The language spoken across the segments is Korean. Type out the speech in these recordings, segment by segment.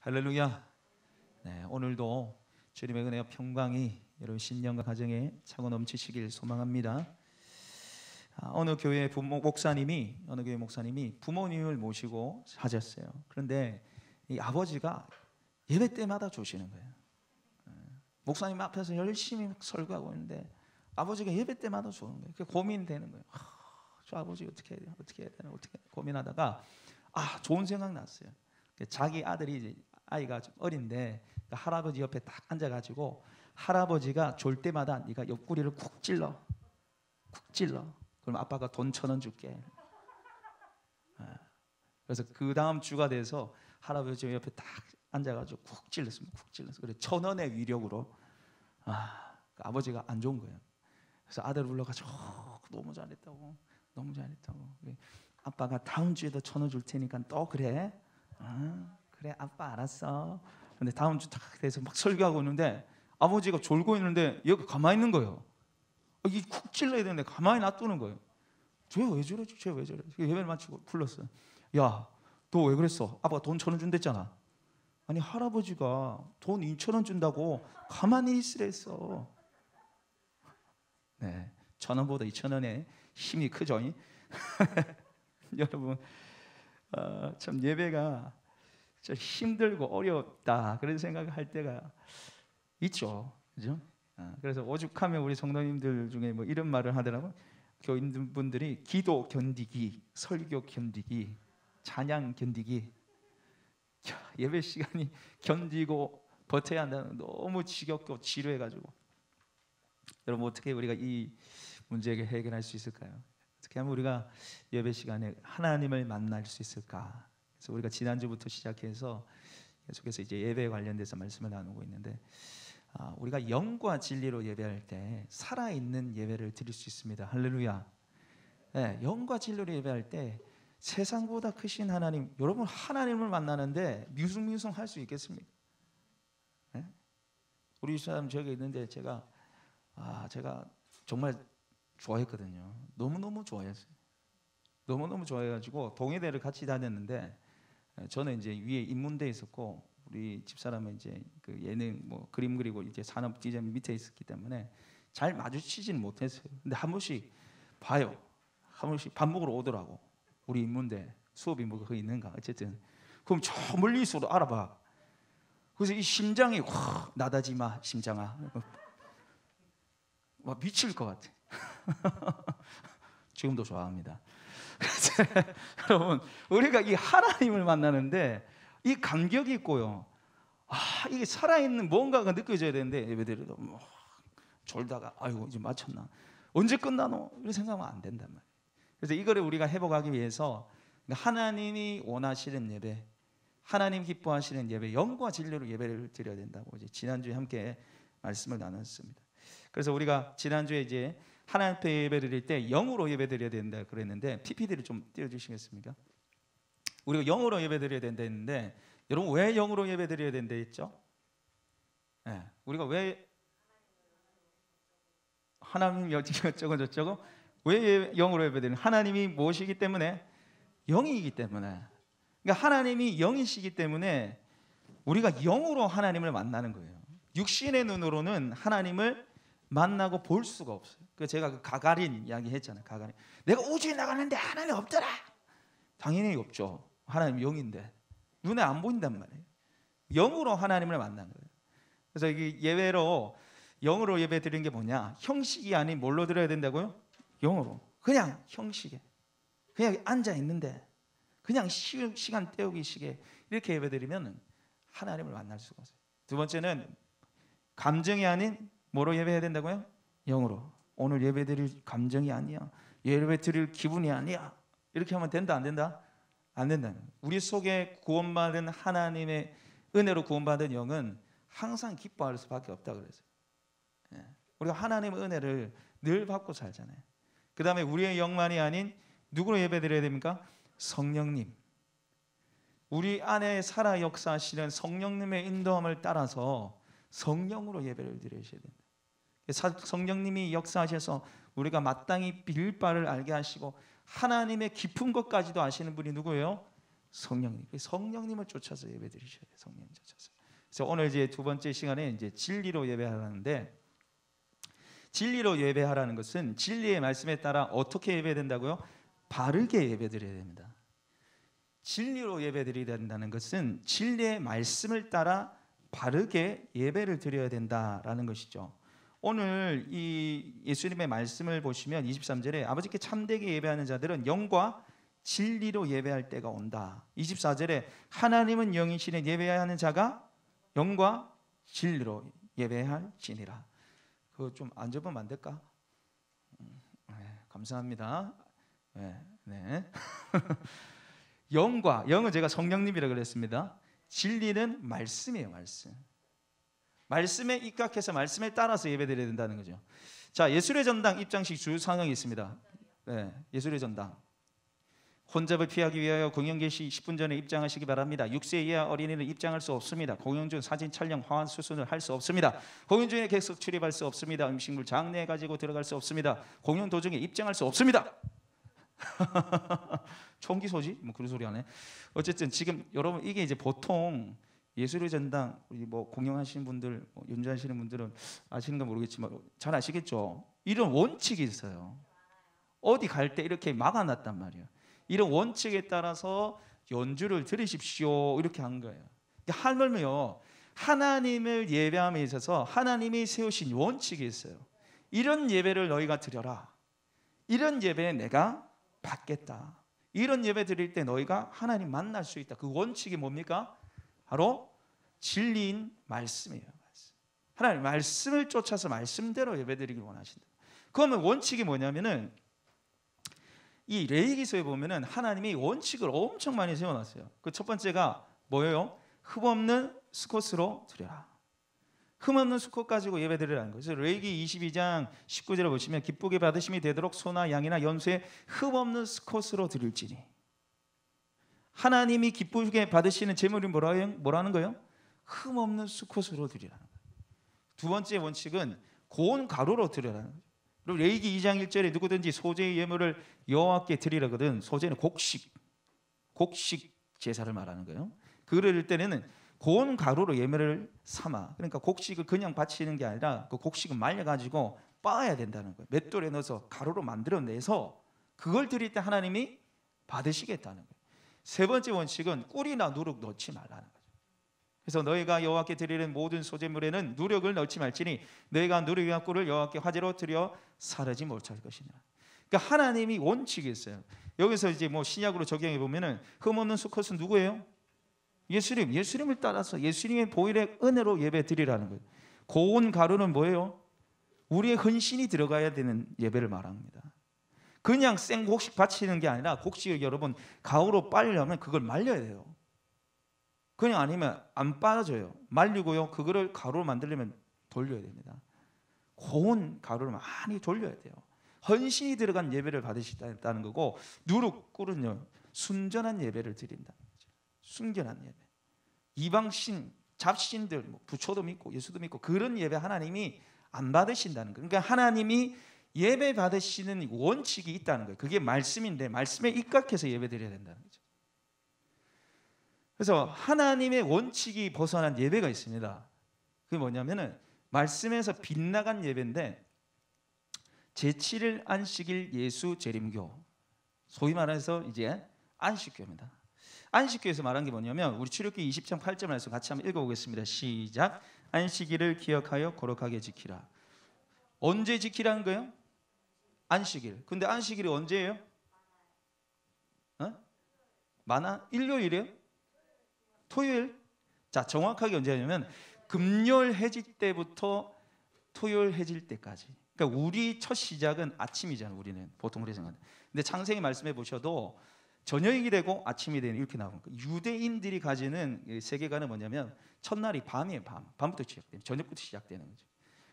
할렐루야. 네, 오늘도 주님의 은혜와 평강이 여러분 신령과 가정에 차고 넘치시길 소망합니다. 어느 교회 목사님이 부모님을 모시고 하셨어요. 그런데 이 아버지가 예배 때마다 조시는 거예요. 목사님 앞에서 열심히 설교하고 있는데 아버지가 예배 때마다 조는 거예요. 그게 고민되는 거예요. 저 아버지 어떻게 해야 되나 어떻게 고민하다가 좋은 생각 났어요. 자기 아들이 이제 아이가 좀 어린데 할아버지 옆에 딱 앉아가지고 할아버지가 졸 때마다 네가 옆구리를 쿡 찔러. 그럼 아빠가 돈 1,000원 줄게. 그래서 그 다음 주가 돼서 할아버지 옆에 딱 앉아가지고 쿡 찔렀습니다. 그래 1,000원의 위력으로 그 아버지가 안 좋은 거예요. 그래서 아들 불러가지고 너무 잘했다고. 아빠가 다음 주에도 1,000원 줄 테니까 또 그래. 그래 아빠 알았어. 근데 다음 주 딱 돼서 막 설교하고 있는데 아버지가 졸고 있는데 여기 가만히 있는 거예요. 이 쿡 찔러야 되는데 가만히 놔두는 거예요. 쟤 왜 저래? 예배를 마치고 불렀어요. 야, 너 왜 그랬어? 아빠가 돈 1,000원 준댔잖아. 아니 할아버지가 돈 2,000원 준다고 가만히 있으라 했어. 네, 1,000원보다 2,000원의 힘이 크죠. 여러분 참 예배가 좀 힘들고 어렵다 그런 생각을 할 때가 있죠, 그죠? 그래서 오죽하면 우리 성도님들 중에 뭐 이런 말을 하더라고. 교인분들이 기도 견디기, 설교 견디기, 찬양 견디기. 예배 시간이 견디고 버텨야 한다는 너무 지겹고 지루해가지고 여러분 어떻게 우리가 이 문제를 해결할 수 있을까요? 어떻게 하면 우리가 예배 시간에 하나님을 만날 수 있을까? 그래서 우리가 지난주부터 시작해서 계속해서 이제 예배에 관련돼서 말씀을 나누고 있는데 우리가 영과 진리로 예배할 때 살아있는 예배를 드릴 수 있습니다. 할렐루야. 네, 영과 진리로 예배할 때 세상보다 크신 하나님, 여러분 하나님을 만나는데 뮤숭뮤숭 할 수 있겠습니까? 네? 우리 사람 저기 있는데 제가 정말 좋아했거든요. 너무너무 좋아했어요. 너무너무 좋아해가지고 동해대를 같이 다녔는데 저는 이제 위에 인문대에 있었고 우리 집사람은 이제 그 예능 뭐 그림 그리고 이제 산업 디자인 밑에 있었기 때문에 잘 마주치지는 못했어요. 근데 한 번씩 봐요. 한 번씩 밥 먹으러 오더라고. 우리 인문대 수업이 뭐 거기 있는가 어쨌든 그럼 저 멀리서 알아봐. 그래서 이 심장이 확 나다지 마 심장아. 막 미칠 것 같아. 지금도 좋아합니다. 여러분 우리가 이 하나님을 만나는데 이 감격이 있고요. 이게 살아있는 뭔가가 느껴져야 되는데 예배드려도 뭐 졸다가 아이고 이제 마쳤나 언제 끝나노 이런 생각하면 안 된단 말이에요. 그래서 이거를 우리가 회복하기 위해서 하나님이 원하시는 예배, 하나님 기뻐하시는 예배, 영과 진리로 예배를 드려야 된다고 이제 지난주에 함께 말씀을 나눴습니다. 그래서 우리가 지난주에 이제 하나님 앞에 예배 드릴 때 영으로 예배 드려야 된다 그랬는데 PPT를 좀 띄워주시겠습니까? 우리가 영으로 예배 드려야 된다 했는데 여러분 왜 영으로 예배 드려야 된다 했죠? 네, 우리가 왜 하나님 저쩌고 왜 영으로 예배 드리는? 하나님이 무엇이기 때문에? 영이기 때문에. 그러니까 하나님이 영이시기 때문에 우리가 영으로 하나님을 만나는 거예요. 육신의 눈으로는 하나님을 만나고 볼 수가 없어요. 그 제가 그 가가린 이야기 했잖아요. 가가린. 내가 우주에 나가는데 하나님 없더라. 당연히 없죠. 하나님 영인데 눈에 안 보인단 말이에요. 영으로 하나님을 만난 거예요. 그래서 이게 예배로 영으로 예배 드리는 게 뭐냐? 형식이 아닌 뭘로 드려야 된다고요? 영으로. 그냥 형식에. 그냥 앉아 있는데 그냥 시간 때우기식에 이렇게 예배 드리면 하나님을 만날 수가 없어요. 두 번째는 감정이 아닌 뭐로 예배해야 된다고요? 영으로. 오늘 예배 드릴 감정이 아니야. 예배 드릴 기분이 아니야. 이렇게 하면 된다 안 된다? 안 된다. 우리 속에 구원받은 하나님의 은혜로 구원받은 영은 항상 기뻐할 수밖에 없다 그랬어요. 우리가 하나님의 은혜를 늘 받고 살잖아요. 그 다음에 우리의 영만이 아닌 누구로 예배드려야 됩니까? 성령님. 우리 안에 살아 역사하시는 성령님의 인도함을 따라서 성령으로 예배를 드리셔야 된다. 성령님이 역사하셔서 우리가 마땅히 빌 바를 알게 하시고 하나님의 깊은 것까지도 아시는 분이 누구예요? 성령님을 쫓아서 예배드리셔야 돼요. 성령님 쫓아서. 그래서 오늘 이제 두 번째 시간에 이제 진리로 예배하라는데, 진리로 예배하라는 것은 진리의 말씀에 따라 어떻게 예배된다고요? 바르게 예배드려야 됩니다. 진리로 예배드려야 된다는 것은 진리의 말씀을 따라 바르게 예배를 드려야 된다라는 것이죠. 오늘 이 예수님의 말씀을 보시면 23절에 아버지께 참되게 예배하는 자들은 영과 진리로 예배할 때가 온다. 24절에 하나님은 영이시니 예배하는 자가 영과 진리로 예배할지니라. 그거 좀 앉아보면 안 될까? 네, 감사합니다. 네. 영은 제가 성령님이라고 그랬습니다. 진리는 말씀이에요. 말씀에 입각해서 말씀에 따라서 예배드려야 된다는 거죠. 자, 예술의 전당 입장식 주 상황이 있습니다. 네, 예술의 전당. 혼잡을 피하기 위하여 공연 개시 10분 전에 입장하시기 바랍니다. 6세 이하 어린이는 입장할 수 없습니다. 공연 중 사진 촬영, 화환 수순을 할 수 없습니다. 공연 중에 객석 출입할 수 없습니다. 음식물 장내에 가지고 들어갈 수 없습니다. 공연 도중에 입장할 수 없습니다. 총기 소지? 뭐 그런 소리 하네. 어쨌든 지금 여러분 이게 이제 보통 예술의 전당 우리 뭐 공연하시는 분들, 뭐 연주하시는 분들은 아시는가 모르겠지만 잘 아시겠죠? 이런 원칙이 있어요. 어디 갈 때 이렇게 막아놨단 말이에요. 이런 원칙에 따라서 연주를 들으십시오 이렇게 한 거예요. 하물며 하나님을 예배함에 있어서 하나님이 세우신 원칙이 있어요. 이런 예배를 너희가 드려라. 이런 예배에 내가 받겠다. 이런 예배 드릴 때 너희가 하나님 만날 수 있다. 그 원칙이 뭡니까? 바로 진리인 말씀이에요. 하나님 말씀을 쫓아서 말씀대로 예배드리길 원하신다. 그러면 원칙이 뭐냐면은 이 레위기서에 보면은 하나님이 원칙을 엄청 많이 세워놨어요. 그 첫 번째가 뭐예요? 흠없는 수컷으로 드려라. 흠없는 수컷 가지고 예배드리라는 거죠. 레위기 22장 19절을 보시면 기쁘게 받으심이 되도록 소나 양이나 염소에 흠없는 수컷으로 드릴지니. 하나님이 기쁘게 받으시는 제물이 뭐라는 거예요? 흠없는 수컷으로 드리라는 거예요. 두 번째 원칙은 고운 가루로 드리라는 거죠. 그리고 레위기 2장 1절에 누구든지 소재의 예물을 여호와께 드리라거든. 소재는 곡식 제사를 말하는 거예요. 그럴 때는 고운 가루로 예물을 삼아. 그러니까 곡식을 그냥 바치는 게 아니라 그 곡식을 말려가지고 빻아야 된다는 거예요. 맷돌에 넣어서 가루로 만들어내서 그걸 드릴 때 하나님이 받으시겠다는 거예요. 세 번째 원칙은 꿀이나 누룩 넣지 말라는 거죠. 그래서 너희가 여호와께 드리는 모든 소재물에는 누룩을 넣지 말지니 너희가 누룩이나 꿀을 여호와께 화제로 드려 사르지 못할 것이니라. 그러니까 하나님이 원칙이 있어요. 여기서 이제 뭐 신약으로 적용해 보면은 흠없는 수컷은 누구예요? 예수님을 따라서 예수님의 보혈의 은혜로 예배 드리라는 거예요. 고운 가루는 뭐예요? 우리의 헌신이 들어가야 되는 예배를 말합니다. 그냥 생 곡식 바치는 게 아니라 곡식을 여러분 가루로 빨려면 그걸 말려야 돼요. 그냥 아니면 안 빠져요. 말리고요. 그거를 가루로 만들려면 돌려야 됩니다. 고운 가루를 많이 돌려야 돼요. 헌신이 들어간 예배를 받으시다는 거고, 누룩 꿀은요 순전한 예배를 드린다는 거죠. 순전한 예배. 이방신, 잡신들, 뭐 부처도 믿고 예수도 믿고 그런 예배 하나님이 안 받으신다는 거예요. 그러니까 하나님이 예배 받으시는 원칙이 있다는 거예요. 그게 말씀인데 말씀에 입각해서 예배 드려야 된다는 거죠. 그래서 하나님의 원칙이 벗어난 예배가 있습니다. 그게 뭐냐면은 말씀에서 빗나간 예배인데 제7일 안식일 예수 재림교, 소위 말해서 이제 안식교입니다. 안식교에서 말한 게 뭐냐면 우리 출애굽기 20장 8절 말씀 같이 한번 읽어보겠습니다. 시작. 안식일을 기억하여 거룩하게 지키라. 언제 지키라는 거예요? 안식일. 근데 안식일이 언제예요? 마나? 일요일이에요? 토요일? 자, 정확하게 언제냐면 금요일 해질 때부터 토요일 해질 때까지. 그러니까 우리 첫 시작은 아침이잖아요. 우리는 보통 그렇게 생각하는데, 근데 창세기 말씀해 보셔도 저녁이 되고 아침이 되는 이렇게 나옵니다. 유대인들이 가지는 세계관은 뭐냐면 첫날이 밤이에요. 밤부터 시작돼요. 저녁부터 시작되는 거죠.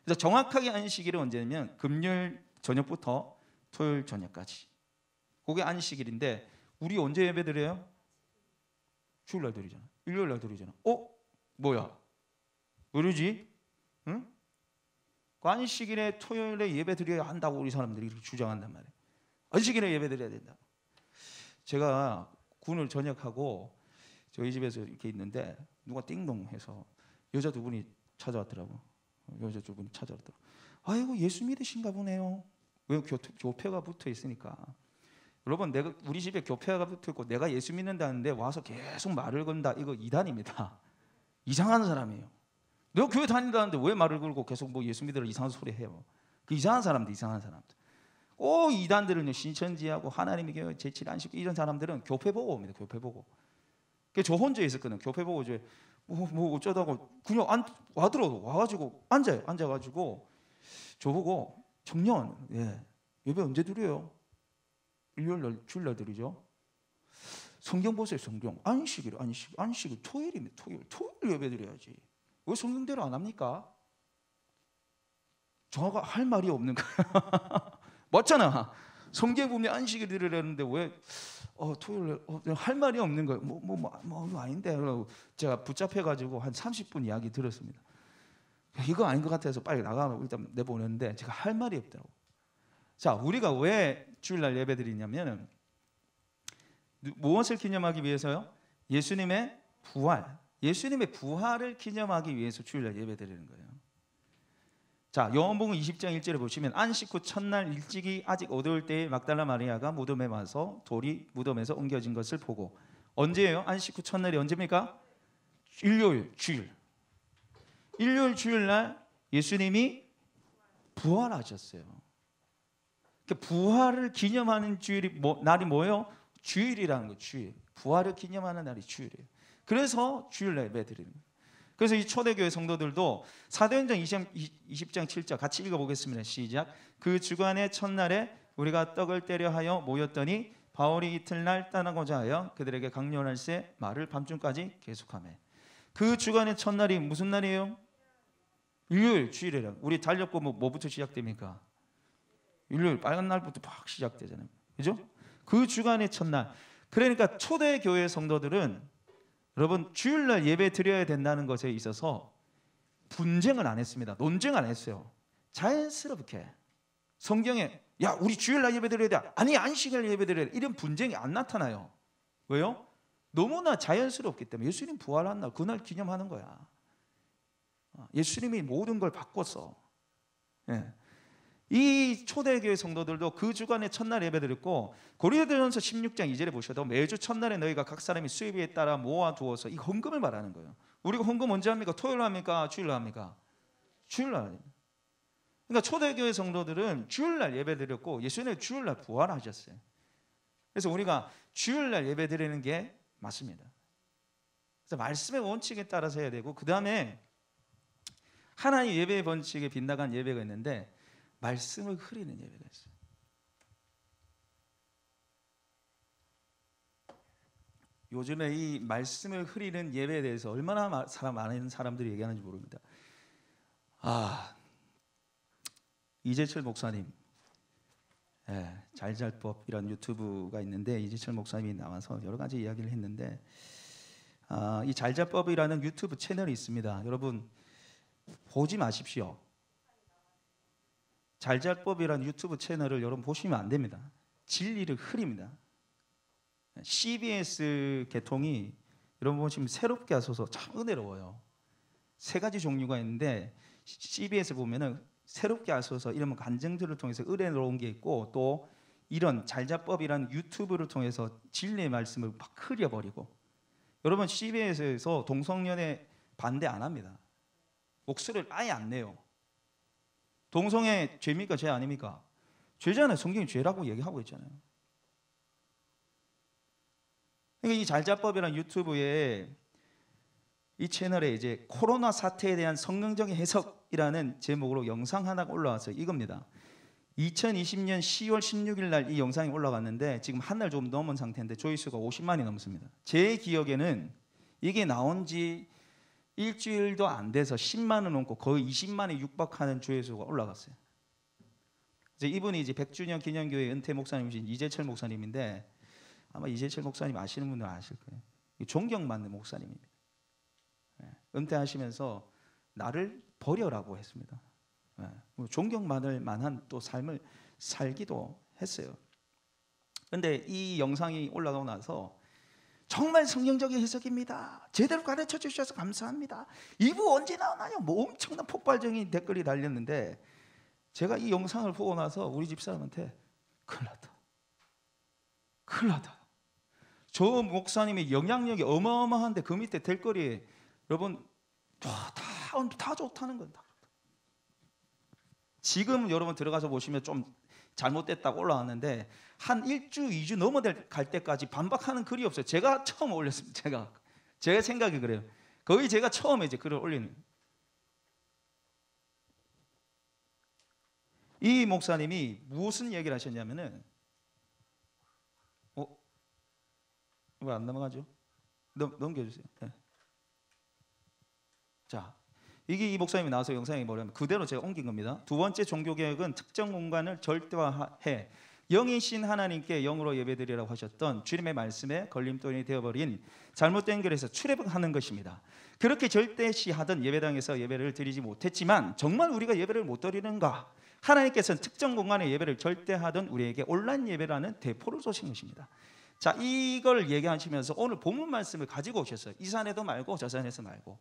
그래서 정확하게 안식일은 언제냐면 금요일 저녁부터 토요일 저녁까지. 그게 안식일인데 우리 언제 예배드려요? 주일날 드리잖아. 일요일날 드리잖아. 뭐야? 그러지? 응? 안식일에 토요일에 예배 드려야 한다고 우리 사람들이 이렇게 주장한단 말이에요. 안식일에 예배 드려야 된다. 제가 군을 전역하고 저희 집에서 이렇게 있는데 누가 띵동해서 여자 두 분이 찾아왔더라고. 여자 두 분이 찾아왔더라고. 아이고 예수 믿으신가 보네요. 왜 교표가 붙어 있으니까. 여러분 내가 우리 집에 교표가 붙어 있고 내가 예수 믿는다는데 와서 계속 말을 건다. 이거 이단입니다. 이상한 사람이에요. 내가 교회 다닌다는데 왜 말을 걸고 계속 뭐 예수 믿으라 이상한 소리 해요. 그 이상한 사람들, 이상한 사람들. 꼭 이단들은요 신천지하고 하나님의 교회 제칠 안 시키고 이런 사람들은 교회 보고 옵니다. 교회 보고. 저 혼자 있었거든. 교회 보고 이제 뭐 어쩌다가 그냥 와가지고 앉아가지고 저보고 청년 예배 언제 드려요? 일요일날 주일날 드리죠. 성경 보세요. 성경 안식일 토요일입니다. 토요일 예배 드려야지. 왜 성경대로 안 합니까? 저가 할 말이 없는 거야. 맞잖아. 성경 보면 안식일 드리라는데 왜 토요일 할 말이 없는 거예요. 뭐 아닌데. 제가 붙잡혀가지고 한 30분 이야기 들었습니다. 이거 아닌 것 같아서 빨리 나가면 일단 내보냈는데 제가 할 말이 없더라고. 자, 우리가 왜 주일날 예배 드리냐면 무엇을 기념하기 위해서요? 예수님의 부활을 기념하기 위해서 주일날 예배 드리는 거예요. 자, 요한복음 20장 1절에 보시면 안식 후 첫날 일찍이 아직 어두울 때에 막달라 마리아가 무덤에 와서 돌이 무덤에서 옮겨진 것을 보고. 언제예요? 안식 후 첫날이 언제입니까? 일요일 주일날 예수님이 부활하셨어요. 부활을 기념하는 날이 뭐예요? 주일이라는 거예요. 주일. 부활을 기념하는 날이 주일이에요. 그래서 주일날 예배 드리는 거예요. 그래서 이 초대교회 성도들도 사도행전 20장 7절 같이 읽어보겠습니다. 시작. 그 주간의 첫날에 우리가 떡을 떼려 하여 모였더니 바울이 이틀날 떠나고자 하여 그들에게 강론할세 말을 밤중까지 계속하며. 그 주간의 첫날이 무슨 날이에요? 일요일 주일이라. 우리 달력고 뭐부터 시작됩니까? 일요일 빨간 날부터 막 시작되잖아요. 그죠? 그 주간의 첫날. 그러니까 초대교회 성도들은 여러분 주일날 예배 드려야 된다는 것에 있어서 분쟁을 안 했습니다. 논쟁을 안 했어요. 자연스럽게 성경에 야 우리 주일날 예배 드려야 돼. 아니 안식일 예배 드려야 돼. 이런 분쟁이 안 나타나요. 왜요? 너무나 자연스럽기 때문에. 예수님 부활한 날 그날 기념하는 거야. 예수님이 모든 걸 바꿨어. 이 초대교회 성도들도 그 주간에 첫날 예배드렸고 고린도전서 16장 2절에 보셔도 매주 첫날에 너희가 각 사람이 수입에 따라 모아두어서 이 헌금을 말하는 거예요. 우리가 헌금 언제 합니까? 토요일 합니까? 주일날 합니까? 주일날. 그러니까 초대교회 성도들은 주일날 예배드렸고 예수님은 주일날 부활하셨어요. 그래서 우리가 주일날 예배드리는 게 맞습니다. 그래서 말씀의 원칙에 따라서 해야 되고 그 다음에 하나님 예배의 원칙에 빗나간 예배가 있는데 말씀을 흐리는 예배가 있어요. 요즘에 이 말씀을 흐리는 예배에 대해서 얼마나 많은 사람들이 얘기하는지 모릅니다. 이재철 목사님 잘잘법이라는 유튜브가 있는데 이재철 목사님이 나와서 여러 가지 이야기를 했는데 이 잘잘법이라는 유튜브 채널이 있습니다. 여러분 보지 마십시오. 잘잘법이라는 유튜브 채널을 여러분 보시면 안 됩니다. 진리를 흐립니다. CBS 개통이 여러분 보시면 새롭게 하셔서 참 은혜로워요. 세 가지 종류가 있는데 CBS 보면은 새롭게 하셔서 이런 간증들을 통해서 은혜로운 게 있고 또 이런 잘잘법이라는 유튜브를 통해서 진리의 말씀을 막 흐려버리고. 여러분 CBS에서 동성연애 반대 안 합니다. 목소리를 아예 안 내요. 동성애 죄입니까? 죄 아닙니까? 죄잖아요. 성경이 죄라고 얘기하고 있잖아요. 그러니까 이 잘잘법이라는 유튜브에 이 채널에 이제 코로나 사태에 대한 성경적인 해석이라는 제목으로 영상 하나가 올라왔어요. 이겁니다. 2020년 10월 16일 날 이 영상이 올라갔는데 지금 한 달 좀 넘은 상태인데 조회수가 50만이 넘습니다. 제 기억에는 이게 나온 지 일주일도 안 돼서 10만을 넘고 거의 20만에 육박하는 조회수가 올라갔어요. 이제 이분이 이제 100주년 기념교회 은퇴 목사님이신 이재철 목사님인데 아마 이재철 목사님 아시는 분들 아실 거예요. 존경받는 목사님입니다. 은퇴하시면서 나를 버려라고 했습니다. 존경받을 만한 또 삶을 살기도 했어요. 그런데 이 영상이 올라가고 나서 정말 성경적인 해석입니다. 제대로 가르쳐 주셔서 감사합니다. 2부 언제 나오나요? 뭐 엄청난 폭발적인 댓글이 달렸는데 제가 이 영상을 보고 나서 우리 집사람한테 큰일 났다. 큰일 났다. 저 목사님의 영향력이 어마어마한데 그 밑에 댓글이 여러분 다 좋다는 거다. 지금 여러분 들어가서 보시면 좀 잘못됐다고 올라왔는데 한 1주, 2주 넘어갈 때까지 반박하는 글이 없어요. 제가 처음 올렸습니다. 제가 생각이 그래요. 거의 제가 처음에 이제 글을 올리는. 이 목사님이 무슨 얘기를 하셨냐면은 왜 안 넘어가죠? 넘겨주세요. 네. 자, 이게 이 목사님이 나와서 영상이 뭐냐면 그대로 제가 옮긴 겁니다. 두 번째 종교개혁은 특정 공간을 절대화해 영이신 하나님께 영으로 예배드리라고 하셨던 주님의 말씀에 걸림돌이 되어버린 잘못된 길에서 출애굽하는 것입니다. 그렇게 절대시하던 예배당에서 예배를 드리지 못했지만 정말 우리가 예배를 못 드리는가? 하나님께서는 특정 공간의 예배를 절대하던 우리에게 온라인 예배라는 대포를 쏘신 것입니다. 자, 이걸 얘기하시면서 오늘 본문 말씀을 가지고 오셨어요. 이 산에도 말고 저 산에서 말고.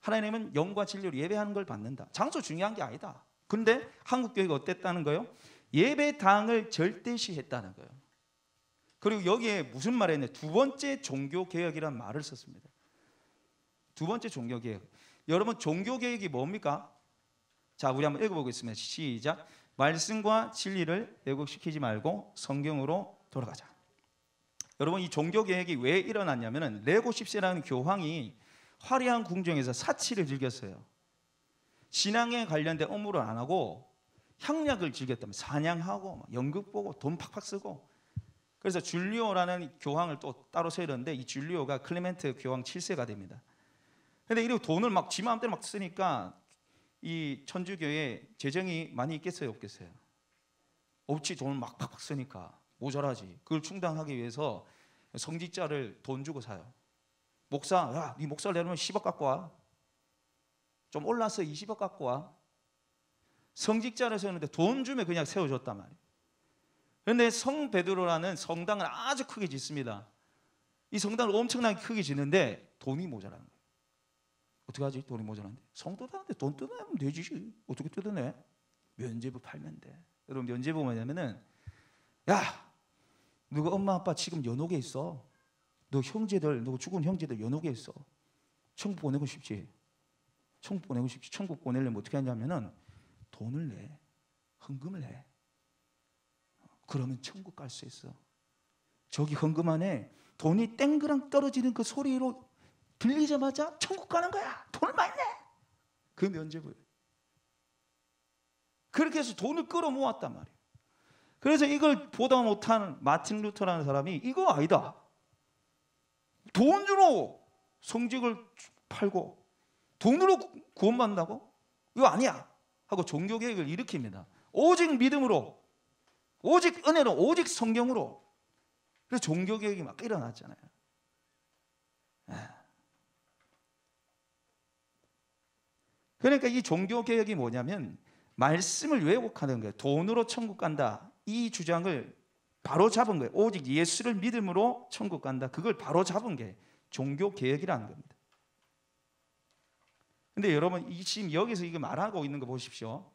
하나님은 영과 진리로 예배하는 걸 받는다. 장소 중요한 게 아니다. 근데 한국 교회가 어땠다는 거예요? 예배당을 절대시했다는 거예요. 그리고 여기에 무슨 말을 했냐? 두 번째 종교개혁이라는 말을 썼습니다. 두 번째 종교개혁. 여러분 종교개혁이 뭡니까? 자, 우리 한번 읽어보겠습니다. 시작. 말씀과 진리를 왜곡시키지 말고 성경으로 돌아가자. 여러분 이 종교개혁이 왜 일어났냐면은 레고 10세라는 교황이 화려한 궁정에서 사치를 즐겼어요. 신앙에 관련된 업무를 안 하고 향락을 즐겼다면 사냥하고 연극 보고 돈 팍팍 쓰고. 그래서 줄리오라는 교황을 또 따로 세웠는데 이 줄리오가 클레멘트 교황 7세가 됩니다. 근데 이렇게 돈을 막 지 마음대로 막 쓰니까 이 천주교에 재정이 많이 있겠어요, 없겠어요? 없지. 돈을 막 팍팍 쓰니까 모자라지. 그걸 충당하기 위해서 성직자를 돈 주고 사요. 목사, 야, 네 목사를 내려면 10억 갖고 와. 좀 올라서 20억 갖고 와. 성직자를 세우는데 돈 주면 그냥 세워줬단 말이에요. 그런데 성 베드로라는 성당을 아주 크게 짓습니다. 이 성당을 엄청나게 크게 짓는데 돈이 모자라는 거예요. 어떻게 하지? 돈이 모자란데. 성도들한테 돈 뜯어내면 되지. 어떻게 뜯어내? 면죄부 팔면 돼. 여러분 면죄부 뭐냐면은 야, 너가 엄마 아빠 지금 연옥에 있어. 너 형제들, 너 죽은 형제들 연옥에 있어. 천국 보내고 싶지. 천국 보내고 싶지. 천국 보내려면 어떻게 하냐면은 돈을 내. 헌금을 해. 그러면 천국 갈 수 있어. 저기 헌금 안에 돈이 땡그랑 떨어지는 그 소리로 들리자마자 천국 가는 거야. 돈을 많이 내. 그 면죄부예요. 그렇게 해서 돈을 끌어모았단 말이에요. 그래서 이걸 보다 못한 마틴 루터라는 사람이 이거 아니다. 돈 주로 성직을 팔고 돈으로 구원받는다고? 이거 아니야. 하고 종교개혁을 일으킵니다. 오직 믿음으로, 오직 은혜로, 오직 성경으로. 그래서 종교개혁이 막 일어났잖아요. 그러니까 이 종교개혁이 뭐냐면 말씀을 왜곡하는 거예요. 돈으로 천국 간다. 이 주장을 바로 잡은 거예요. 오직 예수를 믿음으로 천국 간다. 그걸 바로 잡은 게 종교개혁이라는 겁니다. 근데 여러분 지금 여기서 이거 말하고 있는 거 보십시오.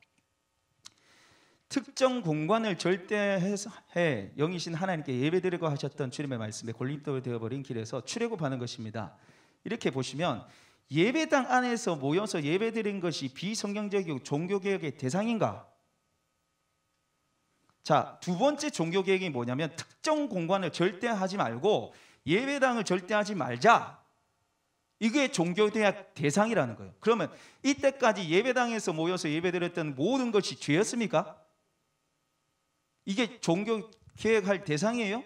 특정 공간을 절대해 영이신 하나님께 예배드리고 하셨던 주님의 말씀에 걸림돌이 되어버린 길에서 출애굽하는 것입니다. 이렇게 보시면 예배당 안에서 모여서 예배드린 것이 비성경적이고 종교개혁의 대상인가? 자, 두 번째 종교개혁이 뭐냐면 특정 공간을 절대하지 말고 예배당을 절대하지 말자. 이게 종교개혁 대상이라는 거예요. 그러면 이때까지 예배당에서 모여서 예배드렸던 모든 것이 죄였습니까? 이게 종교개혁할 대상이에요?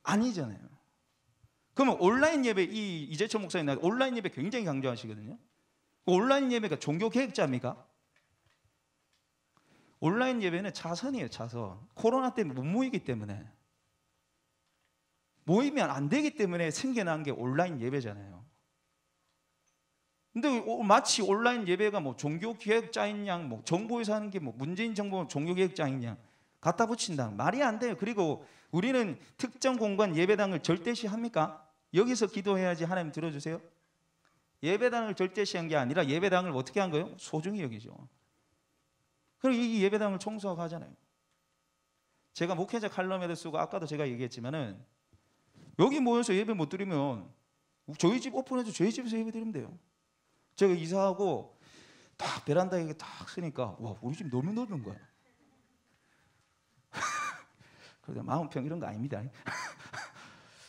아니잖아요. 그러면 온라인 예배, 이재철 목사님 온라인 예배 굉장히 강조하시거든요. 온라인 예배가 종교개혁자입니까? 온라인 예배는 자선이에요, 자선. 코로나 때문에 못 모이기 때문에. 모이면 안 되기 때문에 생겨난 게 온라인 예배잖아요. 근데 마치 온라인 예배가 뭐 종교개혁자인 양, 뭐 정부에서 하는 게 뭐 문재인 정부는 종교개혁자인 양, 갖다 붙인다. 말이 안 돼요. 그리고 우리는 특정 공간 예배당을 절대시합니까? 여기서 기도해야지 하나님 들어주세요? 예배당을 절대시한 게 아니라 예배당을 어떻게 한 거예요? 소중히 여기죠. 그럼 이 예배당을 청소하고 하잖아요. 제가 목회자 칼럼에도 쓰고 아까도 제가 얘기했지만은 여기 모여서 예배 못 드리면 저희 집 오픈해서 저희 집에서 예배 드리면 돼요. 제가 이사하고 딱 베란다에 딱 쓰니까 와, 우리 집 너무 넓은 거야. 그래도 40평 이런 거 아닙니다.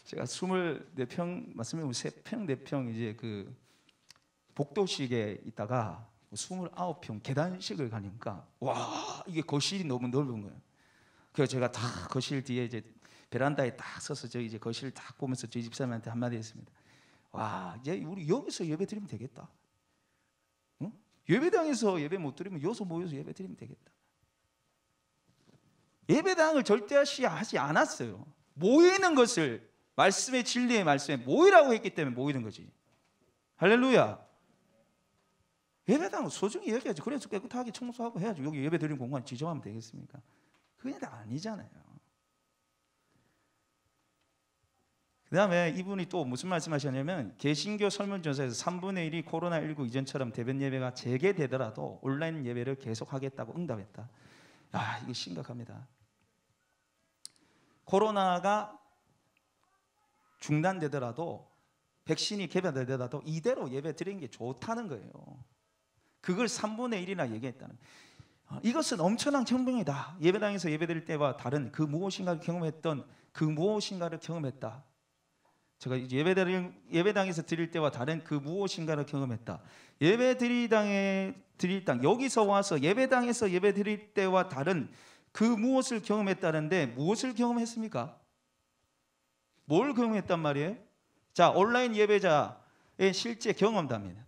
제가 24평 맞으면 3평 4평 이제 그 복도식에 있다가 29평 계단식을 가니까 와, 이게 거실이 너무 넓은 거예요. 그래서 제가 다 거실 뒤에 이제 베란다에 딱 서서 저 이제 거실을 딱 보면서 저희 집사람한테 한마디 했습니다. 와, 이제 우리 여기서 예배 드리면 되겠다. 응? 예배당에서 예배 못 드리면 여기서 모여서 예배 드리면 되겠다. 예배당을 절대시하지 않았어요. 모이는 것을 말씀의 진리의 말씀에 모이라고 했기 때문에 모이는 거지. 할렐루야. 예배당은 소중히 여겨야지. 그래서 깨끗하게 청소하고 해야지. 여기 예배 드리는 공간 지정하면 되겠습니까? 그게 다 아니잖아요. 그 다음에 이분이 또 무슨 말씀하셨냐면 개신교 설문조사에서 3분의 1이 코로나19 이전처럼 대변 예배가 재개되더라도 온라인 예배를 계속하겠다고 응답했다. 아, 이게 심각합니다. 코로나가 중단되더라도 백신이 개발되더라도 이대로 예배 드리는 게 좋다는 거예요. 그걸 3분의 1이나 얘기했다는 거예요. 이것은 엄청난 혁명이다. 예배당에서 예배드릴 때와 다른 그 무엇인가를 경험했던 그 무엇인가를 경험했다. 제가 예배당에서 드릴 때와 다른 그 무엇인가를 경험했다. 드릴 당 여기서 와서 예배당에서 예배 드릴 때와 다른 그 무엇을 경험했다는데 무엇을 경험했습니까? 뭘 경험했단 말이에요? 자, 온라인 예배자의 실제 경험담입니다.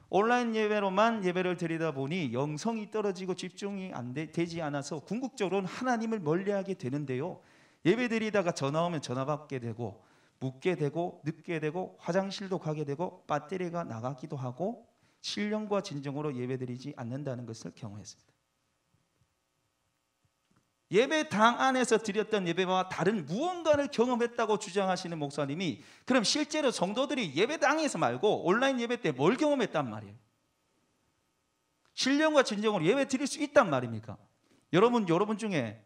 온라인 예배로만 예배를 드리다 보니 영성이 떨어지고 집중이 되지 않아서 궁극적으로는 하나님을 멀리하게 되는데요. 예배 드리다가 전화 오면 전화 받게 되고 묻게 되고 늦게 되고 화장실도 가게 되고 배터리가 나가기도 하고 신령과 진정으로 예배드리지 않는다는 것을 경험했습니다. 예배당 안에서 드렸던 예배와 다른 무언가를 경험했다고 주장하시는 목사님이 그럼 실제로 성도들이 예배당에서 말고 온라인 예배 때 뭘 경험했단 말이에요? 신령과 진정으로 예배 드릴 수 있단 말입니까? 여러분 중에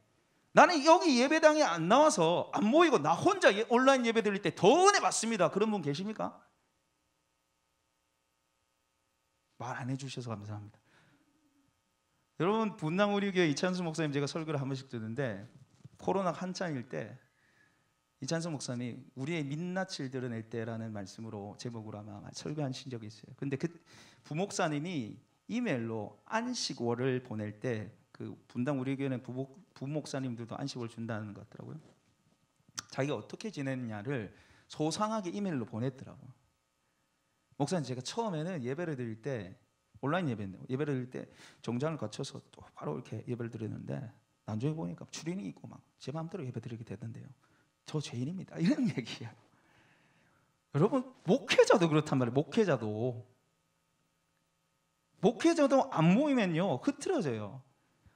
나는 여기 예배당에 안 나와서 안 모이고 나 혼자 온라인 예배 드릴 때 더 은혜 받습니다. 그런 분 계십니까? 말 안 해주셔서 감사합니다. 여러분, 분당 우리 교회 이찬수 목사님 제가 설교를 한 번씩 듣는데 코로나 한창일 때 이찬수 목사님이 우리의 민낯을 드러낼 때라는 말씀으로 제목으로 아마 설교하신 적이 있어요. 근데 그 부목사님이 이메일로 안식월을 보낼 때 그 분당 우리 교회는 부목사님들도 안식월 준다는 것 같더라고요. 자기가 어떻게 지냈냐를 소상하게 이메일로 보냈더라고요. 목사님, 제가 처음에는 예배를 드릴 때 온라인 예배를 드릴 때 정장을 갖춰서 또 바로 이렇게 예배를 드렸는데 나중에 보니까 추리닝 입고 막 제 마음대로 예배 드리게 되던데요. 저 죄인입니다. 이런 얘기야. 여러분, 목회자도 그렇단 말이에요. 목회자도 안 모이면요 흐트러져요.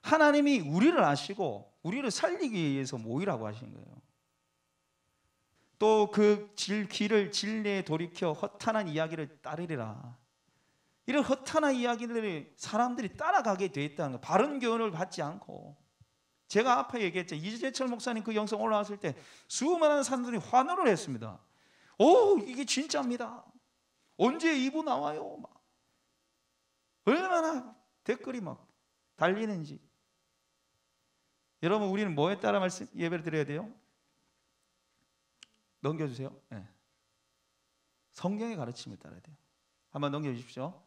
하나님이 우리를 아시고 우리를 살리기 위해서 모이라고 하신 거예요. 또 그 길을 진리에 돌이켜 허탄한 이야기를 따르리라. 이런 허탄한 이야기들이 사람들이 따라가게 돼 있다는 거. 바른 교훈을 받지 않고. 제가 앞에 얘기했죠. 이재철 목사님 그 영상 올라왔을 때 수많은 사람들이 환호를 했습니다. 오, 이게 진짜입니다. 언제 이부 나와요? 막. 얼마나 댓글이 막 달리는지. 여러분, 우리는 뭐에 따라 예배를 드려야 돼요? 넘겨주세요. 네. 성경의 가르침을 따라야 돼요. 한번 넘겨주십시오.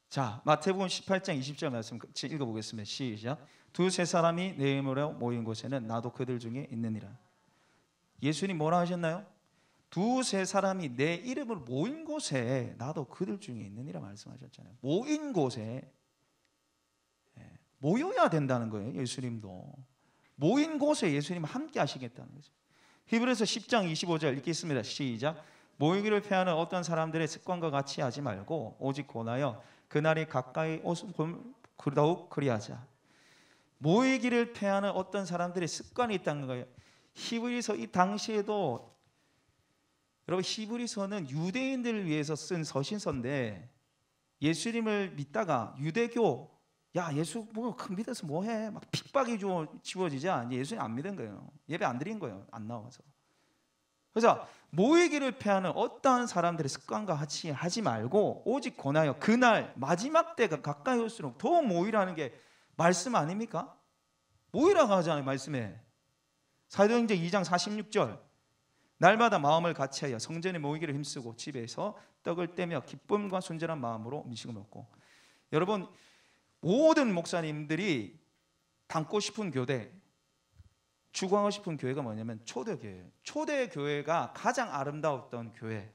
자, 마태복음 18장 20절 말씀 읽어보겠습니다. 시작. 두세 사람이 내 이름으로 모인 곳에는 나도 그들 중에 있느니라. 예수님 뭐라 하셨나요? 두세 사람이 내 이름으로 모인 곳에 나도 그들 중에 있느니라 말씀하셨잖아요. 모인 곳에 모여야 된다는 거예요. 예수님도 모인 곳에 예수님 함께 하시겠다는 거죠. 히브리서 10장 25절 읽겠습니다. 시작. 모이기를 패하는 어떤 사람들의 습관과 같이 하지 말고 오직 권하여 그날이 가까이 오면 더욱 그리하자. 모이기를 패하는 어떤 사람들의 습관이 있다는 거예요. 히브리서 이 당시에도 여러분 히브리서는 유대인들을 위해서 쓴 서신서인데 예수님을 믿다가 유대교 야 예수 뭐 큰 믿어서 뭐해 막 핍박이 지워지자 예수님 안 믿은 거예요. 예배 안 드린 거예요. 안 나와서. 그래서 모이기를 패하는 어떠한 사람들의 습관과 같이 하지 말고 오직 권하여 그날 마지막 때가 가까이 올수록 더 모이라는 게 말씀 아닙니까? 모이라고 하잖아요. 말씀에 사도행전 2장 46절 날마다 마음을 같이하여 성전에 모이기를 힘쓰고 집에서 떡을 떼며 기쁨과 순전한 마음으로 음식을 먹고. 여러분 모든 목사님들이 담고 싶은 교대 추구하고 싶은 교회가 뭐냐면 초대교회예요. 초대교회가 가장 아름다웠던 교회,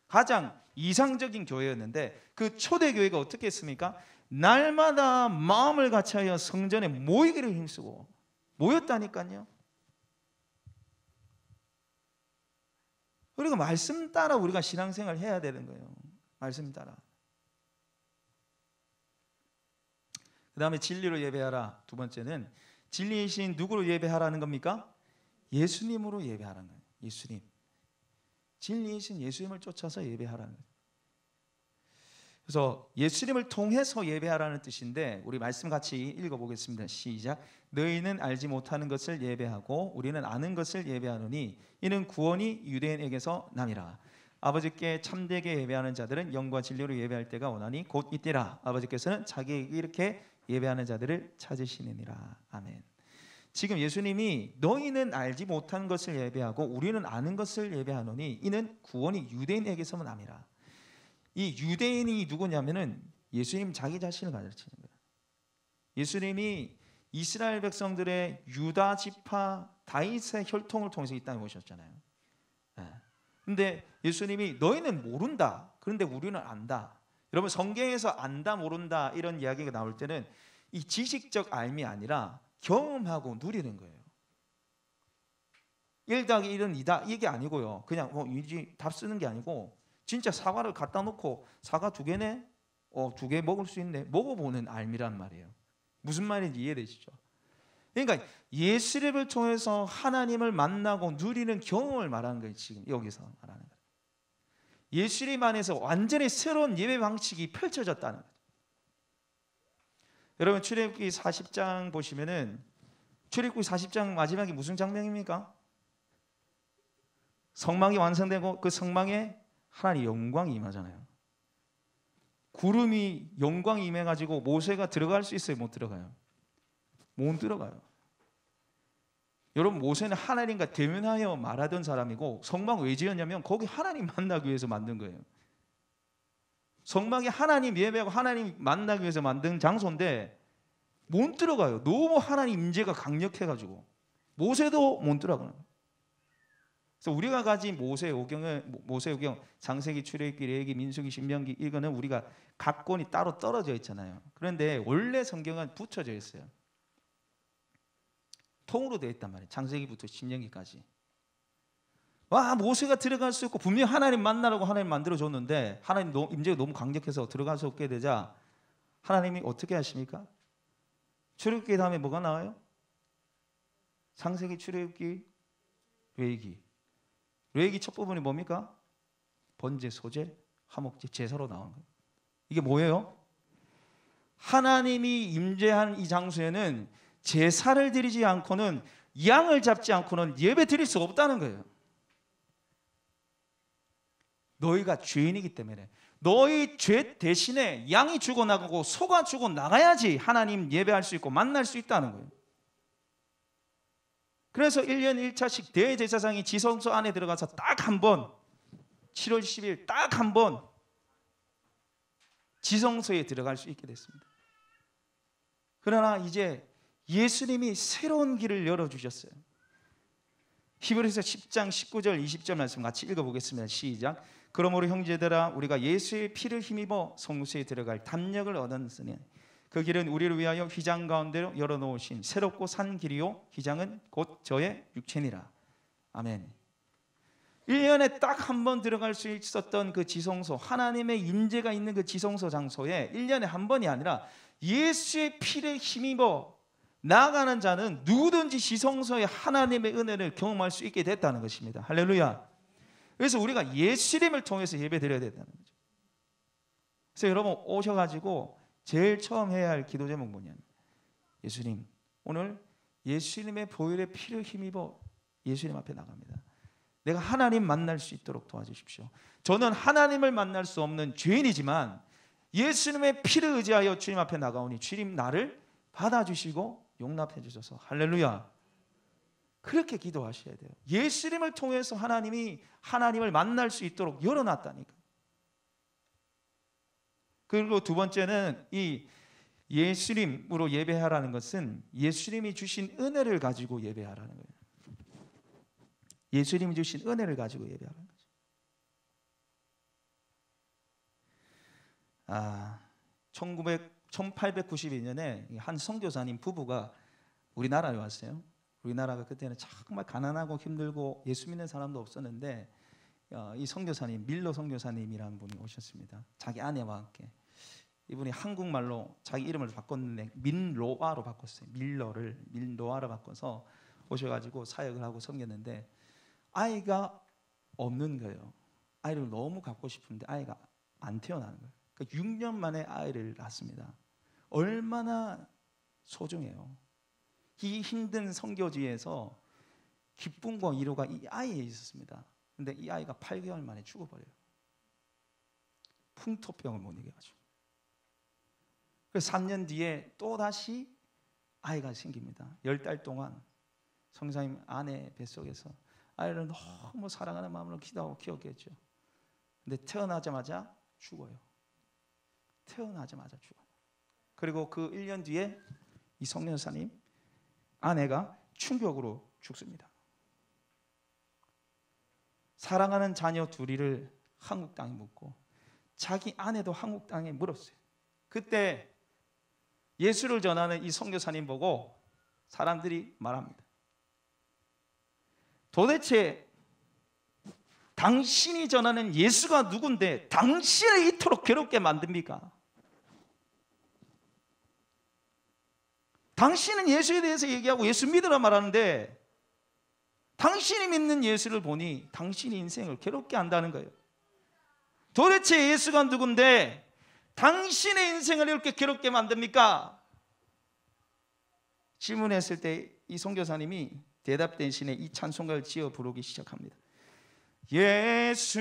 가장 이상적인 교회였는데 그 초대교회가 어떻게 했습니까? 날마다 마음을 같이하여 성전에 모이기를 힘쓰고 모였다니까요. 우리가 말씀 따라 우리가 신앙생활 해야 되는 거예요. 말씀 따라. 그 다음에 진리로 예배하라. 두 번째는 진리이신 누구로 예배하라는 겁니까? 예수님으로 예배하라는 거예요. 예수님. 진리이신 예수님을 쫓아서 예배하라는 거예요. 그래서 예수님을 통해서 예배하라는 뜻인데 우리 말씀 같이 읽어보겠습니다. 시작. 너희는 알지 못하는 것을 예배하고 우리는 아는 것을 예배하노니 이는 구원이 유대인에게서 남이라. 아버지께 참되게 예배하는 자들은 영과 진리로 예배할 때가 오나니 곧 이때라. 아버지께서는 자기에게 이렇게 예배하는 자들을 찾으시느니라. 아멘. 지금 예수님이 너희는 알지 못한 것을 예배하고 우리는 아는 것을 예배하노니 이는 구원이 유대인에게서만 남이라. 이 유대인이 누구냐면은 예수님 자기 자신을 가르치는 거예요. 예수님이 이스라엘 백성들의 유다 지파 다윗의 혈통을 통해서 이 땅에 오셨잖아요. 근데 예수님이 너희는 모른다. 그런데 우리는 안다. 여러분 성경에서 안다 모른다 이런 이야기가 나올 때는 이 지식적 알미 아니라 경험하고 누리는 거예요. 1 더하기 1은 2다 이게 아니고요. 그냥 답 쓰는 게 아니고 진짜 사과를 갖다 놓고 사과 2개네? 2개 먹을 수 있네. 먹어보는 알미란 말이에요. 무슨 말인지 이해되시죠? 그러니까 예수님을 통해서 하나님을 만나고 누리는 경험을 말하는 거예요. 지금 여기서 말하는 거예요. 예수님 안에서 완전히 새로운 예배 방식이 펼쳐졌다는 거죠. 여러분 출애굽기 40장 보시면은 출애굽기 40장 마지막이 무슨 장면입니까? 성막이 완성되고 그 성막에 하나님 영광이 임하잖아요. 구름이 영광이 임해가지고 모세가 들어갈 수 있어요? 못 들어가요? 못 들어가요. 여러분 모세는 하나님과 대면하여 말하던 사람이고 성막 왜 지었냐면 거기 하나님 만나기 위해서 만든 거예요. 성막이 하나님 예배하고 하나님 만나기 위해서 만든 장소인데 못 들어가요. 너무 하나님 임재가 강력해가지고 모세도 못 들어가요. 그래서 우리가 가진 모세오경, 창세기, 출애굽기, 레위기, 민수기, 신명기 이거는 우리가 각 권이 따로 떨어져 있잖아요. 그런데 원래 성경은 붙여져 있어요. 통으로 되어 있단 말이에요. 창세기부터 신명기까지. 와 모세가 들어갈 수 있고 분명히 하나님 만나라고 하나님 만들어줬는데 하나님 임재가 너무 강력해서 들어갈 수 없게 되자 하나님이 어떻게 하십니까? 출애굽기 다음에 뭐가 나와요? 창세기, 출애굽기, 레위기. 레위기 첫 부분이 뭡니까? 번제, 소제, 화목제, 제사로 나온 거예요. 이게 뭐예요? 하나님이 임재한 이 장소에는 제사를 드리지 않고는 양을 잡지 않고는 예배 드릴 수 없다는 거예요. 너희가 죄인이기 때문에 너희 죄 대신에 양이 죽어나가고 소가 죽어나가야지 하나님 예배할 수 있고 만날 수 있다는 거예요. 그래서 1년 1차씩 대제사장이 지성소 안에 들어가서 딱 한 번 7월 10일 딱 한 번 지성소에 들어갈 수 있게 됐습니다. 그러나 이제 예수님이 새로운 길을 열어주셨어요. 히브리서 10장 19절 20절 말씀 같이 읽어보겠습니다. 시작. 그러므로 형제들아 우리가 예수의 피를 힘입어 성소에 들어갈 담력을 얻었으니 그 길은 우리를 위하여 휘장 가운데로 열어놓으신 새롭고 산 길이요 휘장은 곧 저의 육체니라. 아멘. 1년에 딱 한 번 들어갈 수 있었던 그 지성소, 하나님의 임재가 있는 그 지성소 장소에 1년에 한 번이 아니라 예수의 피를 힘입어 나아가는 자는 누구든지 지성소의 하나님의 은혜를 경험할 수 있게 됐다는 것입니다. 할렐루야. 그래서 우리가 예수님을 통해서 예배 드려야 된다는 거죠. 그래서 여러분 오셔가지고 제일 처음 해야 할 기도 제목 뭐냐면, 예수님, 오늘 예수님의 보혈의 피를 힘입어 예수님 앞에 나갑니다. 내가 하나님 만날 수 있도록 도와주십시오. 저는 하나님을 만날 수 없는 죄인이지만 예수님의 피를 의지하여 주님 앞에 나가오니 주님 나를 받아주시고 용납해 주셔서 할렐루야. 그렇게 기도하셔야 돼요. 예수님을 통해서 하나님이 하나님을 만날 수 있도록 열어놨다니까. 그리고 두 번째는 이 예수님으로 예배하라는 것은 예수님이 주신 은혜를 가지고 예배하라는 거예요. 예수님이 주신 은혜를 가지고 예배하라는 거죠. 1892년에 한 선교사님 부부가 우리나라에 왔어요. 우리나라가 그때는 정말 가난하고 힘들고 예수 믿는 사람도 없었는데 이 선교사님, 밀러 선교사님이라는 분이 오셨습니다. 자기 아내와 함께. 이분이 한국말로 자기 이름을 바꿨는데 민로아로 바꿨어요. 밀러를 민로아로 바꿔서 오셔가지고 사역을 하고 섬겼는데 아이가 없는 거예요. 아이를 너무 갖고 싶은데 아이가 안 태어나는 거예요. 그러니까 6년 만에 아이를 낳습니다. 얼마나 소중해요. 이 힘든 선교지에서 기쁨과 위로가 이 아이에 있었습니다. 근데 이 아이가 8개월 만에 죽어버려요. 풍토병을 못 이겨가지고. 그래서 3년 뒤에 또다시 아이가 생깁니다. 10달 동안 성사님 아내 뱃속에서 아이를 너무 사랑하는 마음으로 기도하고 키웠겠죠. 근데 태어나자마자 죽어요. 태어나자마자 죽어요. 그리고 그 1년 뒤에 이 성년사님 아내가 충격으로 죽습니다. 사랑하는 자녀 둘이를 한국 땅에 묻고 자기 아내도 한국 땅에 물었어요. 그때 예수를 전하는 이 선교사님 보고 사람들이 말합니다. 도대체 당신이 전하는 예수가 누군데 당신을 이토록 괴롭게 만듭니까? 당신은 예수에 대해서 얘기하고 예수 믿으라 말하는데 당신이 믿는 예수를 보니 당신이 인생을 괴롭게 한다는 거예요. 도대체 예수가 누군데 당신의 인생을 이렇게 괴롭게 만듭니까? 질문했을 때 이 선교사님이 대답 대신에 이 찬송가를 지어 부르기 시작합니다. 예수님은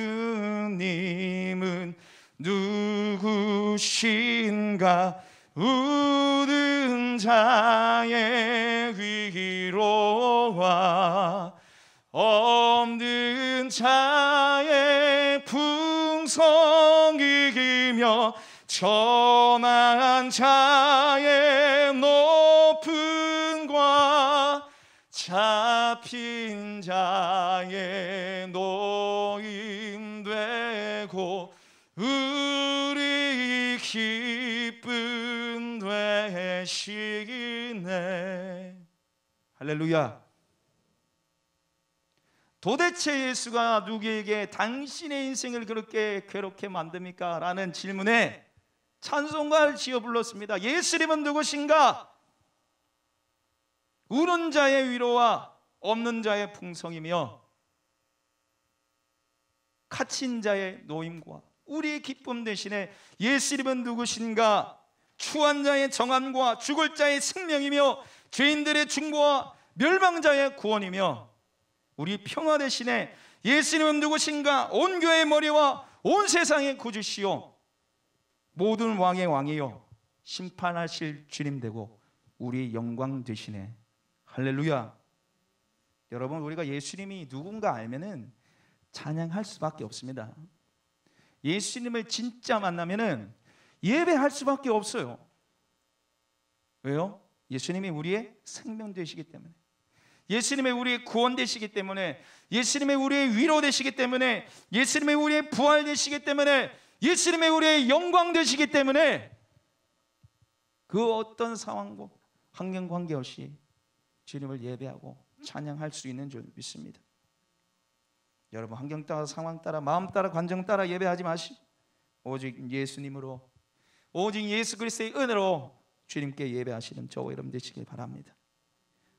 누구신가? 웃은 자의 위로와 없는 자의 풍성이며 천한 자의 높음과 잡힌 자의 노임되고 우리 기쁨 되시네. 할렐루야. 도대체 예수가 누구에게 당신의 인생을 그렇게 괴롭게 만듭니까? 라는 질문에 찬송가를 지어 불렀습니다. 예수님은 누구신가? 우는 자의 위로와 없는 자의 풍성이며 갇힌 자의 노임과 우리의 기쁨 대신에 예수님은 누구신가? 추한 자의 정함과 죽을 자의 생명이며 죄인들의 중보와 멸망자의 구원이며 우리 평화 대신에 예수님은 누구신가? 온 교회의 머리와 온 세상의 구주시오 모든 왕의 왕이요 심판하실 주님 되고 우리의 영광 되시네. 할렐루야. 여러분, 우리가 예수님이 누군가 알면은 찬양할 수밖에 없습니다. 예수님을 진짜 만나면은 예배할 수밖에 없어요. 왜요? 예수님이 우리의 생명 되시기 때문에, 예수님의 우리의 구원 되시기 때문에, 예수님의 우리의 위로 되시기 때문에, 예수님의 우리의 부활 되시기 때문에, 예수님의 우리의 영광 되시기 때문에 그 어떤 상황과 환경 관계없이 주님을 예배하고 찬양할 수 있는 줄 믿습니다. 여러분, 환경 따라 상황 따라 마음 따라 관정 따라 예배하지 마시고 오직 예수님으로, 오직 예수 그리스도의 은혜로 주님께 예배하시는 저와 여러분 되시길 바랍니다.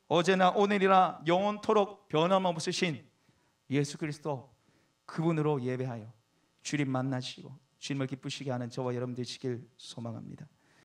어제나 오늘이나 영원토록 변함없으신 예수 그리스도, 그분으로 예배하여 주님 만나시고 주님을 기쁘시게 하는 저와 여러분 되시길 소망합니다.